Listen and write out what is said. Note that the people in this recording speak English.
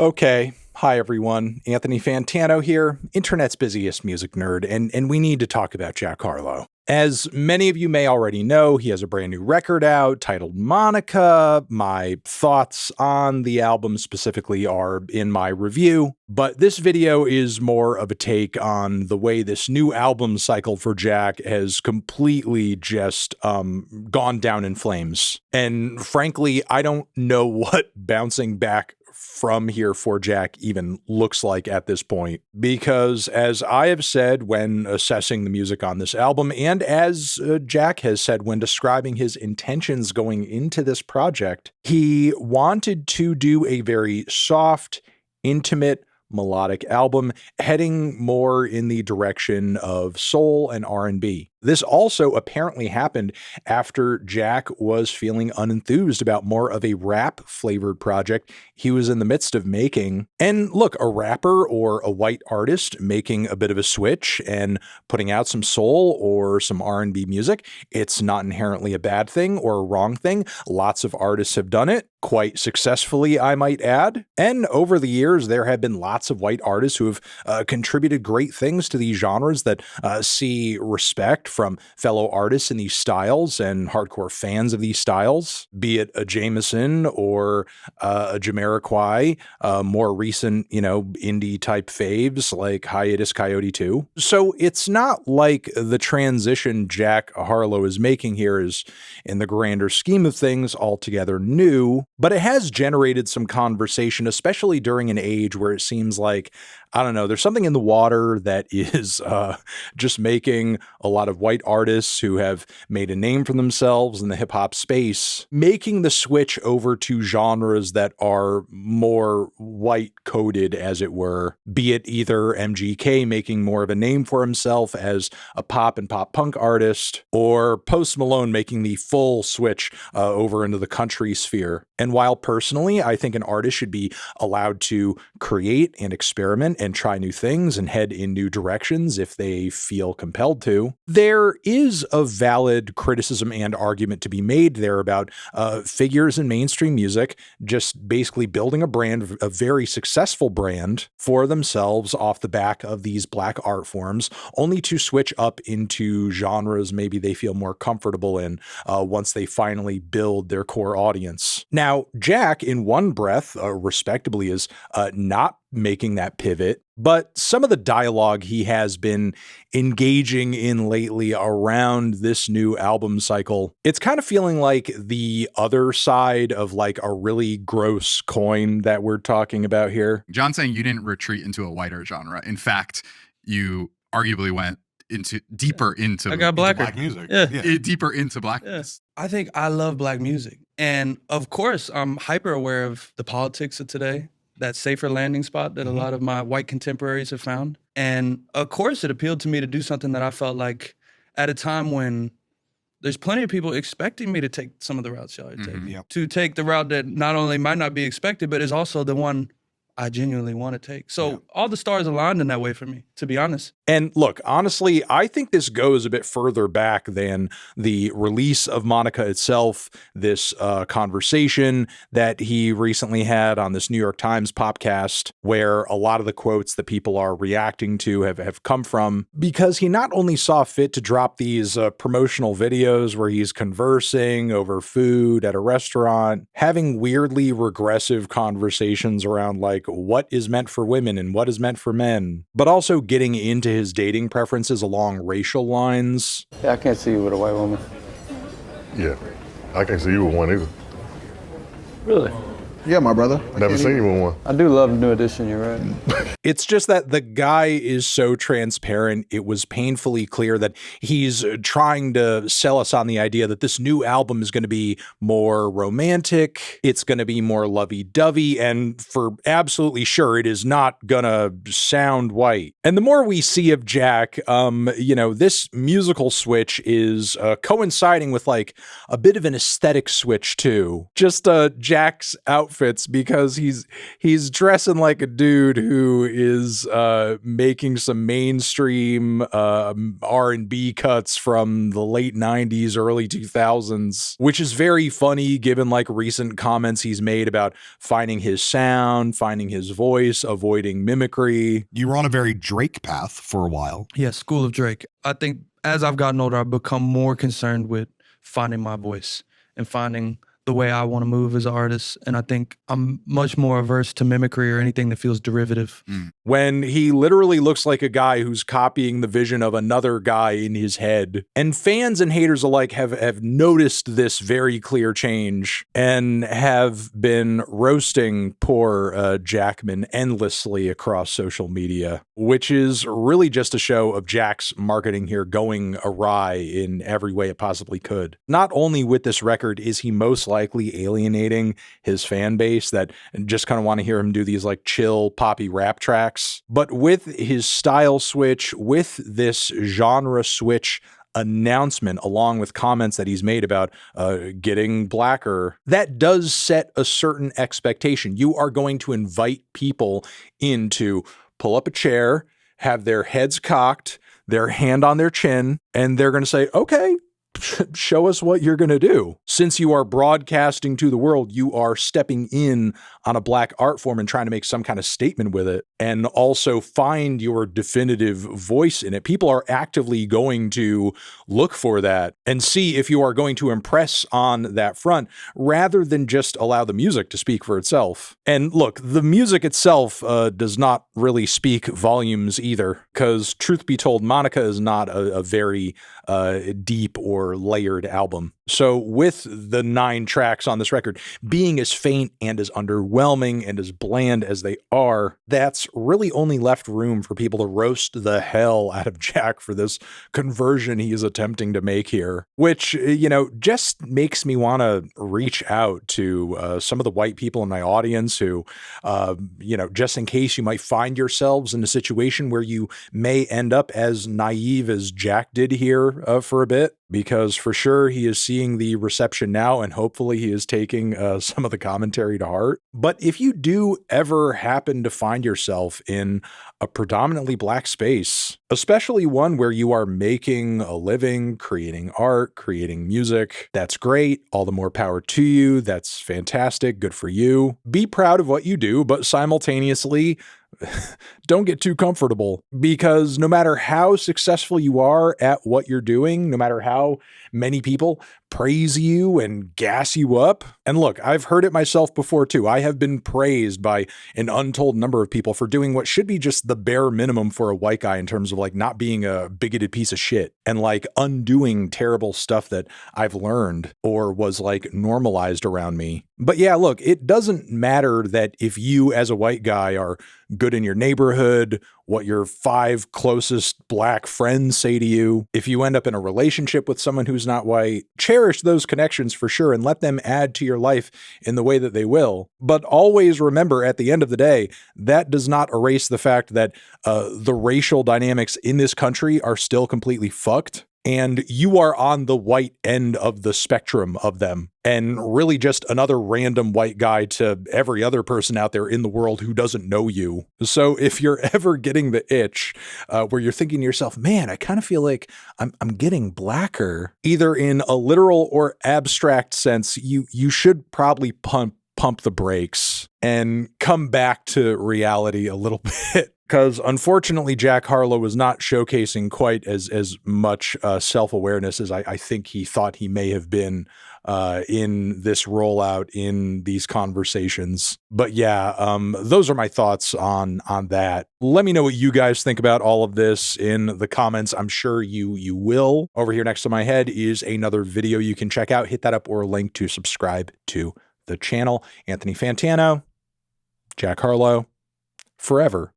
Okay. Hi, everyone. Anthony Fantano here, internet's busiest music nerd, and we need to talk about Jack Harlow. As many of you may already know, he has a brand new record out titled Monica. My thoughts on the album specifically are in my review, but this video is more of a take on the way this new album cycle for Jack has completely just gone down in flames. And frankly, I don't know what bouncing back from here for Jack even looks like at this point, because as I have said when assessing the music on this album, and as Jack has said when describing his intentions going into this project, he wanted to do a very soft, intimate, melodic album, heading more in the direction of soul and R&B. This also apparently happened after Jack was feeling unenthused about more of a rap-flavored project he was in the midst of making. And look, a rapper or a white artist making a bit of a switch and putting out some soul or some R&B music, it's not inherently a bad thing or a wrong thing. Lots of artists have done it, quite successfully, I might add. And over the years, there have been lots of white artists who have contributed great things to these genres that see respect from fellow artists in these styles and hardcore fans of these styles, be it a Jameson or a Jamiroquai, more recent, indie type faves like Hiatus Coyote 2. So it's not like the transition Jack Harlow is making here is, in the grander scheme of things, altogether new, but it has generated some conversation, especially during an age where it seems like, I don't know, there's something in the water that is just making a lot of white artists who have made a name for themselves in the hip hop space, making the switch over to genres that are more white coded, as it were, be it either MGK making more of a name for himself as a pop and pop punk artist, or Post Malone making the full switch over into the country sphere. And while personally, I think an artist should be allowed to create and experiment and try new things and head in new directions if they feel compelled to, there is a valid criticism and argument to be made there about figures in mainstream music just basically building a brand, a very successful brand for themselves off the back of these black art forms, only to switch up into genres maybe they feel more comfortable in once they finally build their core audience. Now, Jack, in one breath, respectably, is not making that pivot, but some of the dialogue he has been engaging in lately around this new album cycle, it's kind of feeling like the other side of like a really gross coin that we're talking about here. John's saying you didn't retreat into a whiter genre. In fact, you arguably went deeper into black music. Deeper into blackness. I think I love black music. And of course, I'm hyper aware of the politics of today, that safer landing spot that a lot of my white contemporaries have found. And of course, it appealed to me to do something that I felt like at a time when there's plenty of people expecting me to take some of the routes y'all are taking. To take the route that not only might not be expected, but is also the one I genuinely want to take. So all the stars aligned in that way for me, to be honest. And look, honestly, I think this goes a bit further back than the release of Monica itself, this conversation that he recently had on this New York Times podcast, where a lot of the quotes that people are reacting to have come from, because he not only saw fit to drop these promotional videos where he's conversing over food at a restaurant, having weirdly regressive conversations around like what is meant for women and what is meant for men, but also getting into his dating preferences along racial lines. Yeah, I can't see you with a white woman. Yeah, I can't see you with one either. Really? Yeah, my brother. Never seen you with one. I do love New Edition, you're right. It's just that the guy is so transparent. It was painfully clear that he's trying to sell us on the idea that this new album is going to be more romantic. It's going to be more lovey-dovey. And for absolutely sure, it is not going to sound white. And the more we see of Jack, this musical switch is coinciding with like a bit of an aesthetic switch too. Just Jack's outfit outfits because he's dressing like a dude who is making some mainstream R&B cuts from the late 90s, early 2000s, which is very funny given like recent comments he's made about finding his sound, finding his voice, avoiding mimicry. You were on a very Drake path for a while. Yeah, School of Drake. I think as I've gotten older, I've become more concerned with finding my voice and finding the way I want to move as an artist. And I think I'm much more averse to mimicry or anything that feels derivative. When he literally looks like a guy who's copying the vision of another guy in his head. And fans and haters alike have noticed this very clear change and have been roasting poor Jackman endlessly across social media, which is really just a show of Jack's marketing here going awry in every way it possibly could. Not only with this record is he most likely alienating his fan base that just kind of want to hear him do these like chill poppy rap tracks, but with his style switch, with this genre switch announcement, along with comments that he's made about getting blacker, that does set a certain expectation. You are going to invite people in to pull up a chair, have their heads cocked, their hand on their chin, and they're going to say, okay, show us what you're going to do. Since you are broadcasting to the world, you are stepping in on a black art form and trying to make some kind of statement with it and also find your definitive voice in it. People are actively going to look for that and see if you are going to impress on that front rather than just allow the music to speak for itself. And look, the music itself does not really speak volumes either, because truth be told, Monica is not a very deep or layered album. So with the 9 tracks on this record being as faint and as underwhelming and as bland as they are, that's really only left room for people to roast the hell out of Jack for this conversion he is attempting to make here, which, you know, just makes me want to reach out to some of the white people in my audience who, you know, just in case you might find yourselves in a situation where you may end up as naive as Jack did here for a bit, because for sure he is seeing the reception now and hopefully he is taking some of the commentary to heart. But if you do ever happen to find yourself in a predominantly black space, especially one where you are making a living, creating art, creating music, that's great. All the more power to you. That's fantastic. Good for you. Be proud of what you do, but simultaneously, don't get too comfortable, because no matter how successful you are at what you're doing, no matter how many people praise you and gas you up, and look, I've heard it myself before too. I have been praised by an untold number of people for doing what should be just the bare minimum for a white guy in terms of like not being a bigoted piece of shit and like undoing terrible stuff that I've learned or was like normalized around me. But yeah, look, it doesn't matter that if you as a white guy are good in your neighborhood, what your 5 closest black friends say to you. If you end up in a relationship with someone who's not white, cherish those connections for sure and let them add to your life in the way that they will. But always remember, at the end of the day, that does not erase the fact that the racial dynamics in this country are still completely fucked. And you are on the white end of the spectrum of them, and really just another random white guy to every other person out there in the world who doesn't know you. So if you're ever getting the itch where you're thinking to yourself, man, I kind of feel like I'm getting blacker, either in a literal or abstract sense, you should probably pump the brakes and come back to reality a little bit. Because unfortunately, Jack Harlow was not showcasing quite as much self-awareness as I think he thought he may have been in this rollout, in these conversations. But yeah, those are my thoughts on that. Let me know what you guys think about all of this in the comments. I'm sure you will. Over here next to my head is another video you can check out. Hit that up or a link to subscribe to the channel. Anthony Fantano, Jack Harlow, forever